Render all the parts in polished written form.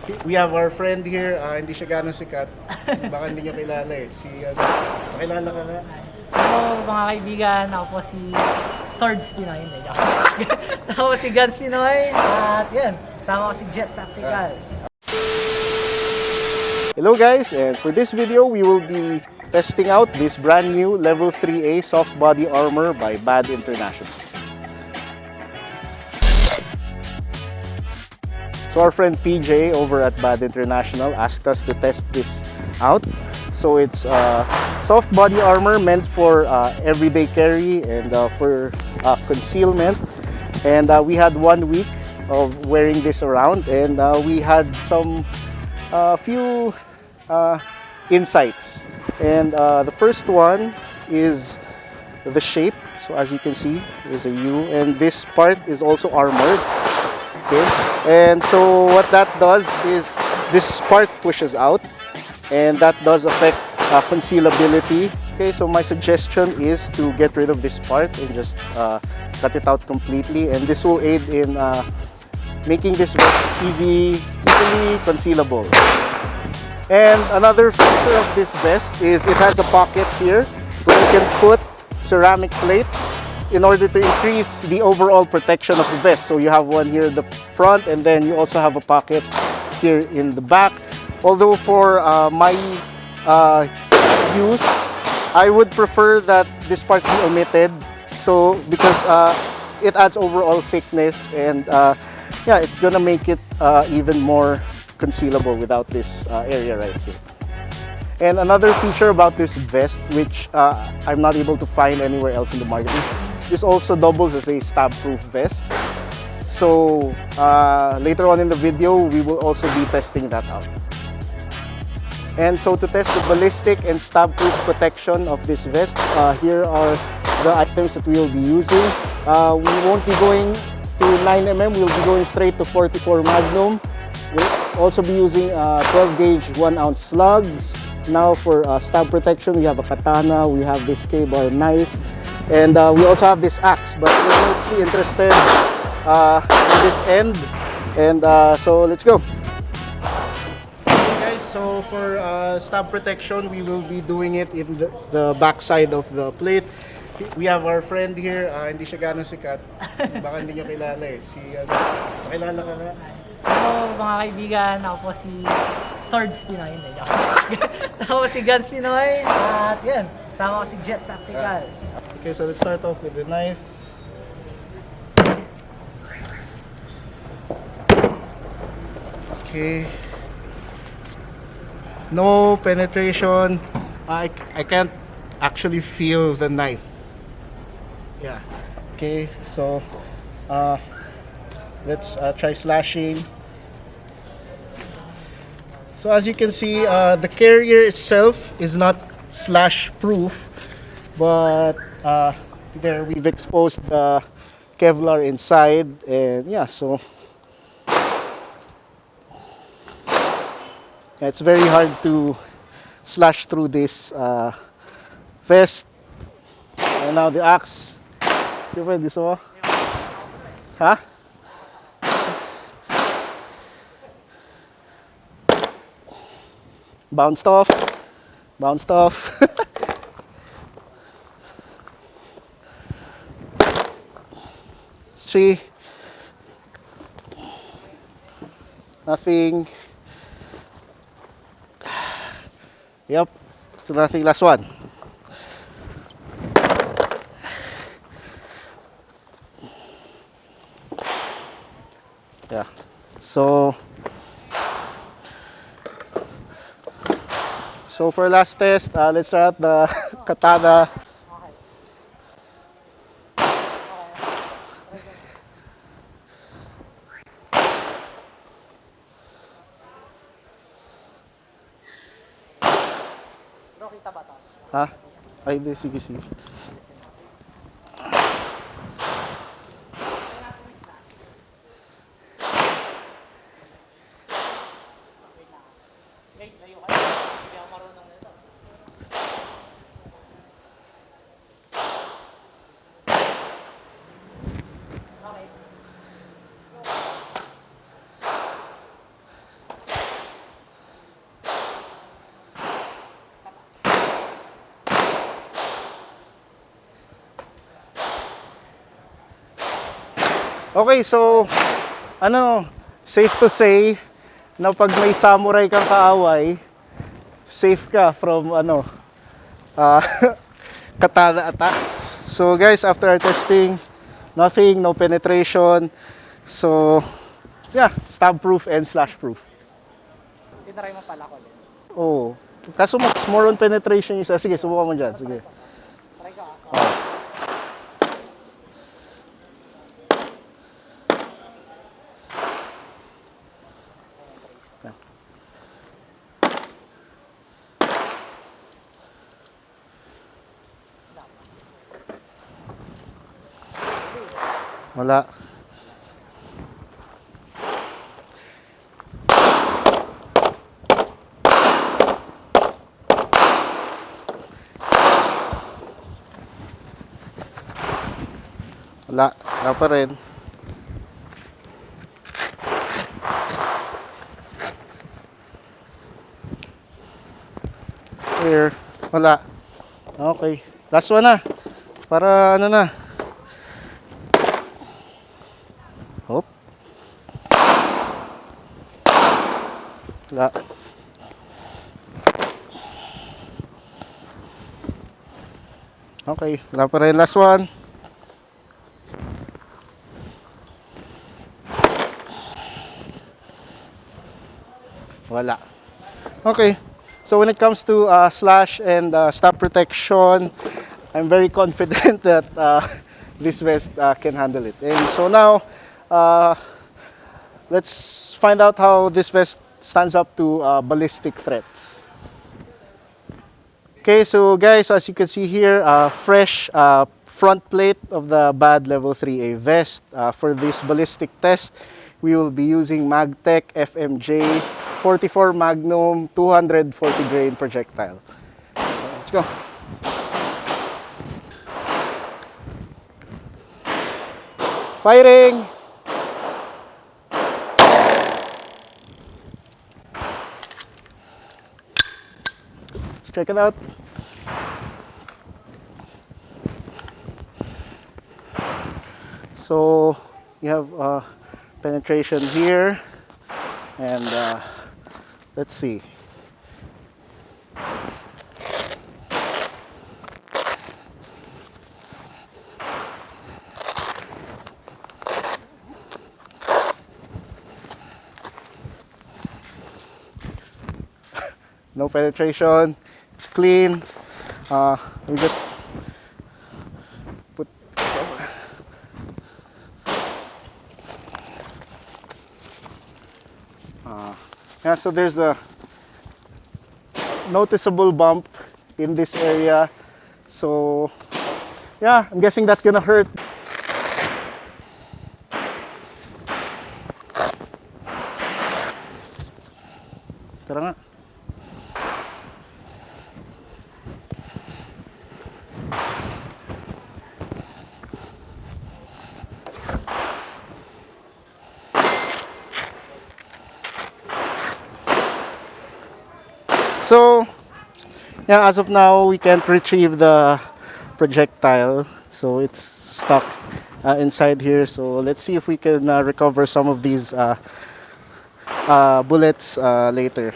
We have our friend here, hindi siya gano'ng sikat. Baka hindi niyo kilala eh. Si, pakilala ka nga. Hello mga kaibigan, ako po si Swords Pinoy. Hindi, joke. Ako po si Guns Pinoy. At yan, sama ko si Jet Tactical. Hello guys, and for this video, we will be testing out this brand new Level 3A soft body armor by BAD International. So our friend PJ over at BAD International asked us to test this out. So it's soft body armor meant for everyday carry and for concealment. And we had 1 week of wearing this around, and we had some few insights. And the first one is the shape. So as you can see, there's a U, and this part is also armored. Okay, and so what that does is this part pushes out, and that does affect concealability. Okay, so my suggestion is to get rid of this part and just cut it out completely, and this will aid in making this vest easily concealable. And another feature of this vest is it has a pocket here where you can put ceramic plates in order to increase the overall protection of the vest. So you have one here in the front, and then you also have a pocket here in the back. Although for my use, I would prefer that this part be omitted. So because it adds overall thickness, and yeah, it's gonna make it even more concealable without this area right here. And another feature about this vest, which I'm not able to find anywhere else in the market, is this also doubles as a stab-proof vest. So later on in the video, we will also be testing that out. And so to test the ballistic and stab-proof protection of this vest, here are the items that we will be using. We won't be going to 9mm, we'll be going straight to 44 Magnum. We'll also be using 12 gauge 1 ounce slugs. Now for stab protection, we have a katana, we have this K-bar knife, and we also have this axe, but we're mostly interested in this end. And so let's go. Okay guys, so for stab protection, we will be doing it in the back side of the plate. We have our friend here, hindi siya gano'ng sikat. Baka hindi niyo kilala eh. Si, pakilala ka nga. Hello mga kaibigan, ako po si Swords Pinoy. Hindi, joke. Ako po si Guns Pinoy. At yan, sama ko si Jet Tactical. Okay, so let's start off with the knife. Okay. No penetration. I can't actually feel the knife. Yeah. Okay, so let's try slashing. So as you can see, the carrier itself is not slash proof, but there we've exposed the Kevlar inside, and yeah, so yeah, it's very hard to slash through this vest. And now the axe. You find this one? Huh? Bounced off. Bounced off. See? Nothing. Yep. Still nothing. Last one. Yeah. So for last test, let's try out the katana. Bro, kita ba ito? Ha? Ay, hindi. Sige, sige. Guys, layo kayo. Hindi ako marunong nito. Okay. Okay, so ano, safe to say na pag may samurai kang kaaway, safe ka from uh, katana attacks. So guys, after our testing, nothing, no penetration. So yeah, stab proof and slash proof. Tinry mo pala ko din. Oh, kaso mas more on penetration isa. Sige, subukan mo dyan. Sige. Try ko Wala. Wala pa rin. Here, wala. Okay. Last one na. Para ano na. Hop. Wala. Okay, wala pa rin. Last one. Wala. Okay. So when it comes to slash and stab protection, I'm very confident that this vest can handle it. And so now, let's find out how this vest stands up to ballistic threats. Okay, so guys, as you can see here, fresh front plate of the BAD Level 3A vest. For this ballistic test, we will be using Magtech FMJ 44 Magnum 240 grain projectile. So let's go. Firing! Let's check it out. So you have penetration here, and let's see. No penetration, it's clean. Let me just put. Yeah, so there's a noticeable bump in this area. So yeah, I'm guessing that's gonna hurt. Tara nga. So, yeah, as of now, we can't retrieve the projectile. So it's stuck inside here. So let's see if we can recover some of these bullets later.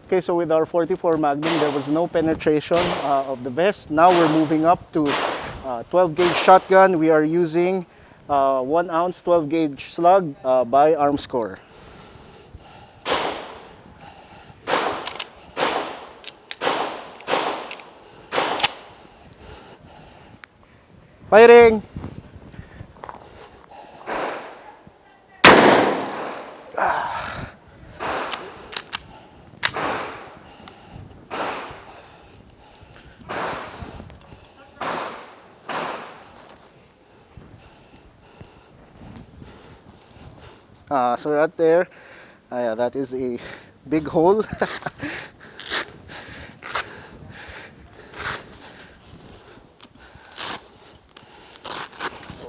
Okay, so with our 44 Magnum, there was no penetration of the vest. Now we're moving up to 12 gauge shotgun. We are using 1 ounce 12 gauge slug by Armscore. Firing! So right there, yeah, that is a big hole.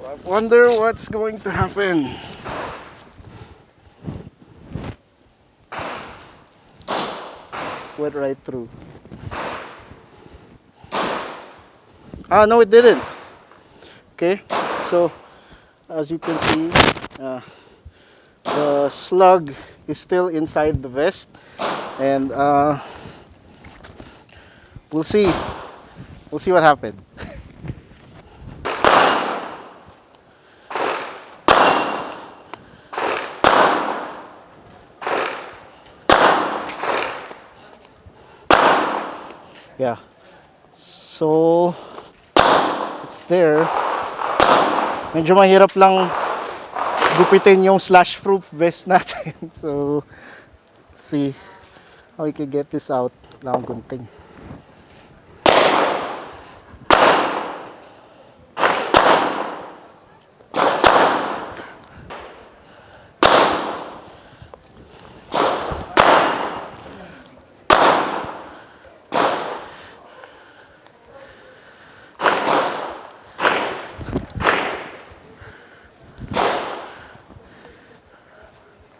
I wonder what's going to happen. Went right through. No, it didn't. Okay, so as you can see, the slug is still inside the vest, and we'll see. We'll see what happened. Yeah. So it's there. Medyo mahirap lang gupitin yung slash-proof vest natin. So, see how we can get this out. Lang gunting.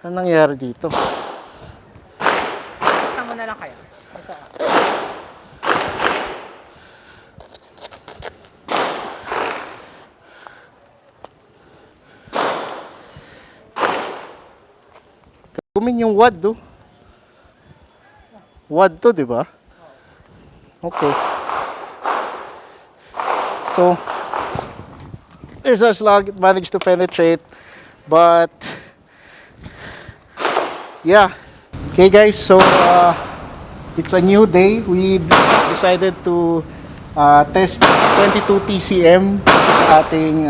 Ano nangyari dito? Saan mo na lang kaya? Ito. Kumin yung wad, do. Wad to, di ba? Okay. So, there's a slug. It managed to penetrate, but yeah. Okay, guys. So, it's a new day. We decided to test 22 TCM sa ating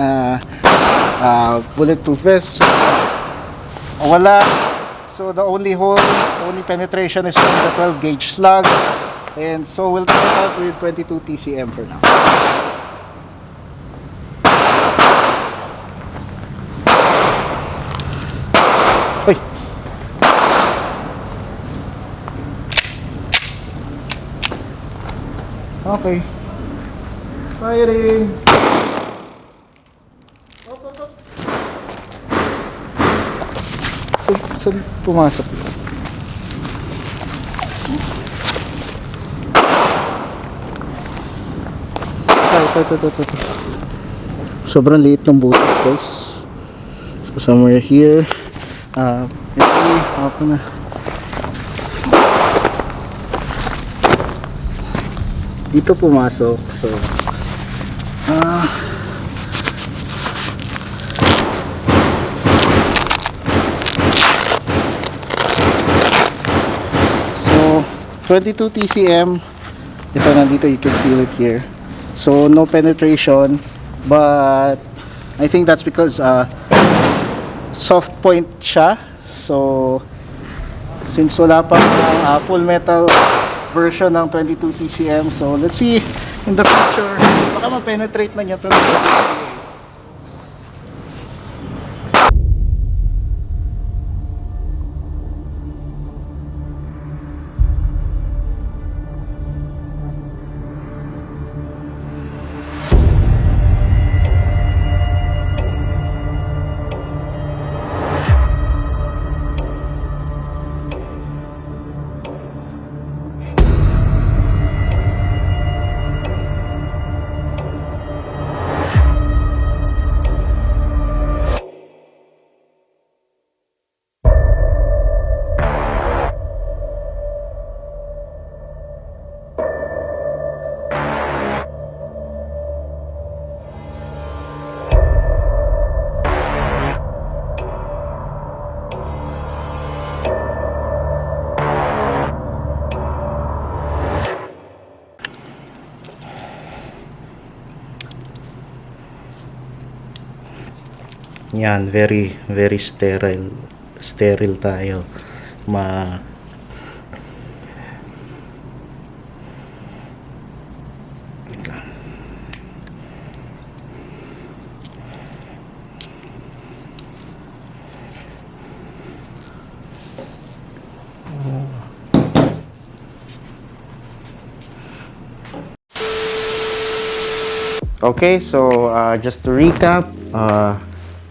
bulletproof vest. Wala. So the only penetration is from the 12 gauge slug, and so we'll try it out with 22 TCM for now. Uy. Okay. Firing. Saan pumasok? Ito. Sobrang liit ng butas, guys. So somewhere here. Ako na. Dito pumasok. So so 22 TCM. Ito nandito, you can feel it here. So no penetration, but I think that's because soft point siya. So since wala pa full metal version ng 22 TCM, so let's see in the future baka ma-penetrate na niya to. Yan, very sterile tayo. Okay, so just to recap,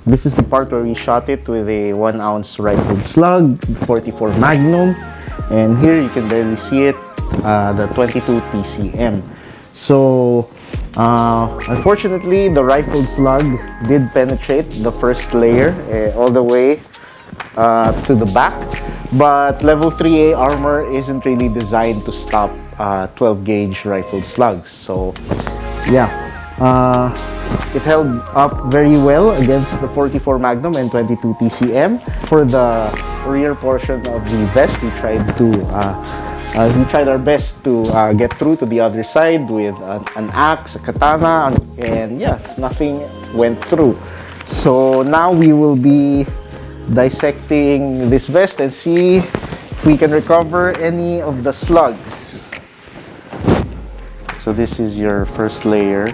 this is the part where we shot it with a 1 ounce rifled slug, 44 Magnum, and here you can barely see it, the 22 TCM. So Unfortunately, the rifled slug did penetrate the first layer all the way to the back, but level 3A armor isn't really designed to stop 12 gauge rifled slugs. So yeah, it held up very well against the 44 Magnum and 22 TCM. For the rear portion of the vest, we tried our best to get through to the other side with an axe, a katana, and yeah, nothing went through. So now we will be dissecting this vest and see if we can recover any of the slugs. So this is your first layer,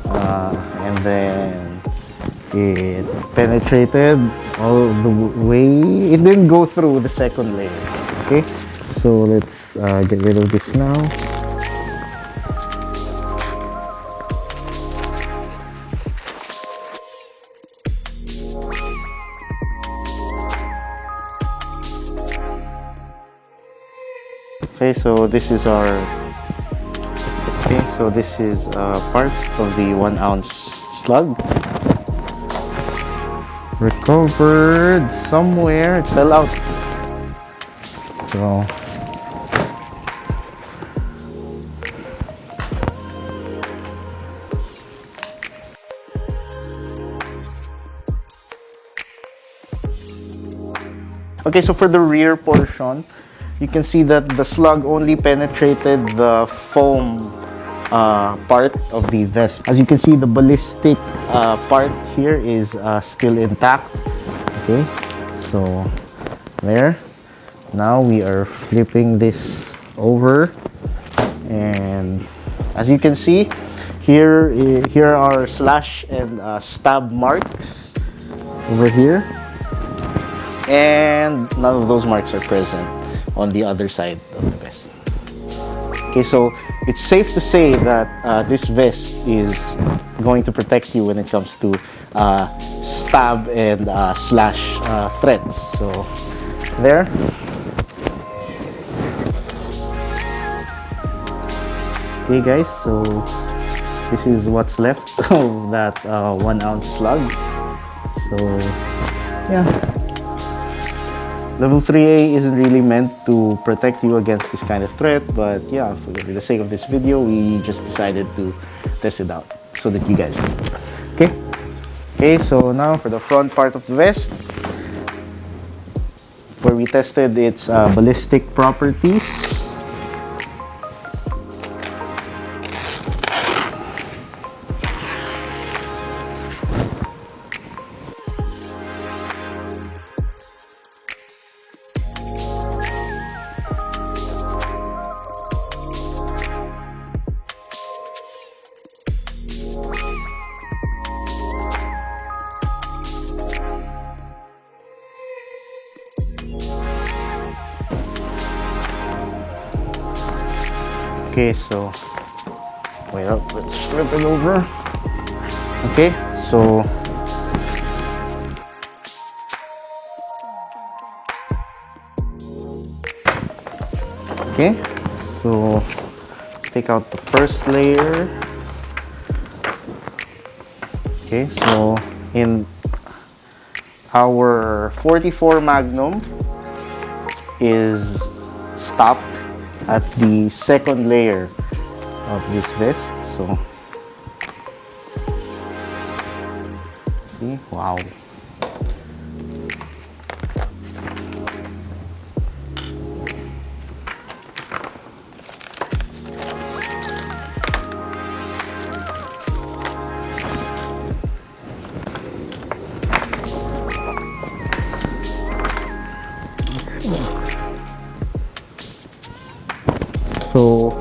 and then it penetrated all the way. It didn't go through the second layer. Okay, so let's get rid of this now. Okay, so this is part of the 1 ounce slug. Recovered somewhere. It fell out. So okay, so for the rear portion, you can see that the slug only penetrated the foam part of the vest. As you can see, the ballistic part here is still intact. Okay, so there. Now we are flipping this over, and as you can see, here are slash and stab marks over here, and none of those marks are present on the other side of the vest. Okay, so it's safe to say that this vest is going to protect you when it comes to stab and slash threats. So there. Okay guys, so this is what's left of that 1 ounce slug. So yeah. Level 3A isn't really meant to protect you against this kind of threat, but yeah, for the sake of this video, we just decided to test it out so that you guys know. Okay? Okay, so now for the front part of the vest, where we tested its ballistic properties. Okay, so wait up, let's flip it over. Okay, so take out the first layer. Okay, so in our 44 Magnum is stopped at the second layer of this vest. So see, wow. So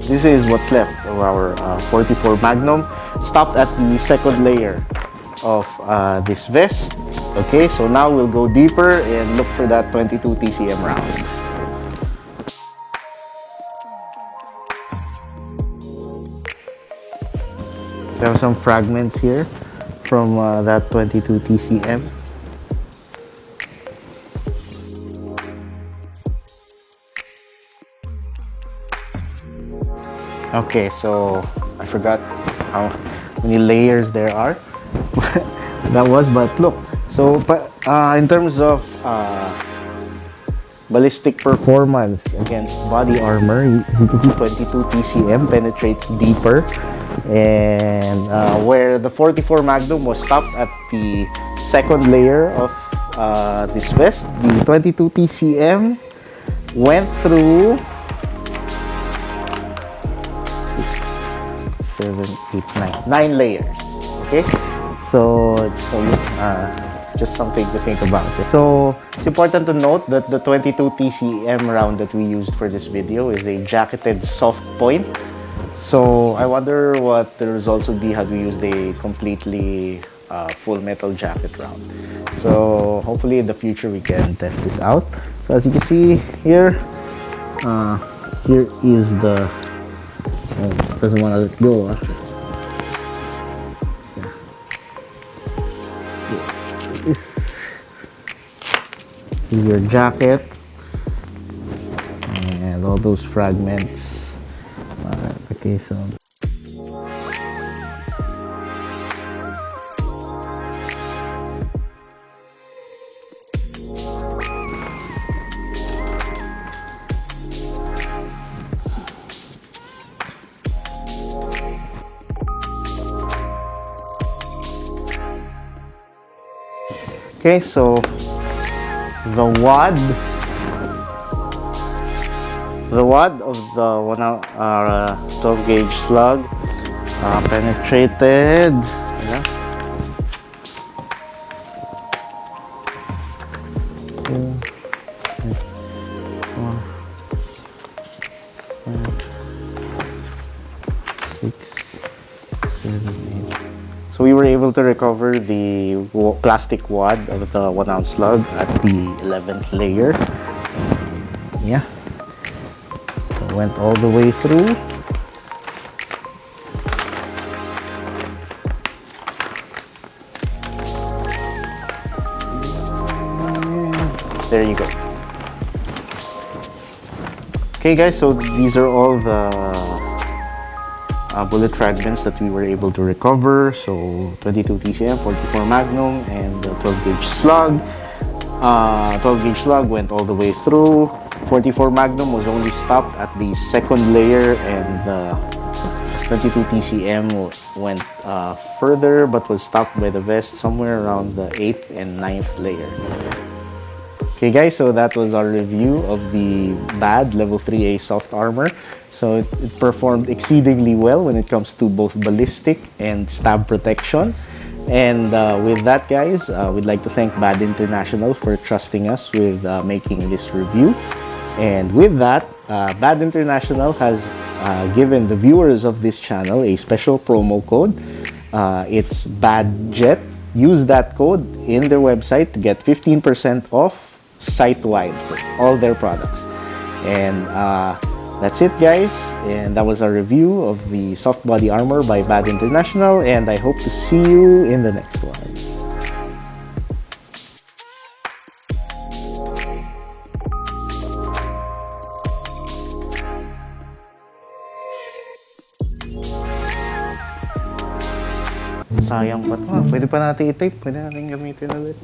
this is what's left of our 44 Magnum, stopped at the second layer of this vest. Okay, so now we'll go deeper and look for that 22 TCM round. So I have some fragments here from that 22 TCM. Okay, so I forgot how many layers there are. That was, but look. So, in terms of ballistic performance against body armor, as you can see, 22 TCM penetrates deeper, and where the 44 Magnum was stopped at the second layer of this vest, the 22 TCM went through 9 layers. Okay, so just something to think about. So it's important to note that the 22 TCM round that we used for this video is a jacketed soft point. So I wonder what the results would be had we used a completely full metal jacket round. So hopefully in the future we can test this out. So as you can see here, here is the doesn't want to let go. This is your jacket and all those fragments. Okay, so okay, so the wad of the 12 gauge slug penetrated. Yeah. So we were able to recover the plastic wad of the 1 ounce slug at the 11th layer. Yeah. So it went all the way through. And there you go. Okay guys, so these are all the bullet fragments that we were able to recover. So 22 TCM, 44 Magnum, and the 12 gauge slug. 12 gauge slug went all the way through. 44 Magnum was only stopped at the second layer, and the 22 TCM went further but was stopped by the vest somewhere around the 8th and 9th layer. Okay guys, so that was our review of the BAD Level 3A soft armor. So it performed exceedingly well when it comes to both ballistic and stab protection. And with that guys, we'd like to thank BAD International for trusting us with making this review. And with that, BAD International has given the viewers of this channel a special promo code. It's BADJET. Use that code in their website to get 15% off site-wide for all their products. And that's it guys, and that was our review of the soft body armor by BAD International, and I hope to see you in the next one. Sayang pa to. Pwede pa natin i-tape, pwede natin gamitin ulit.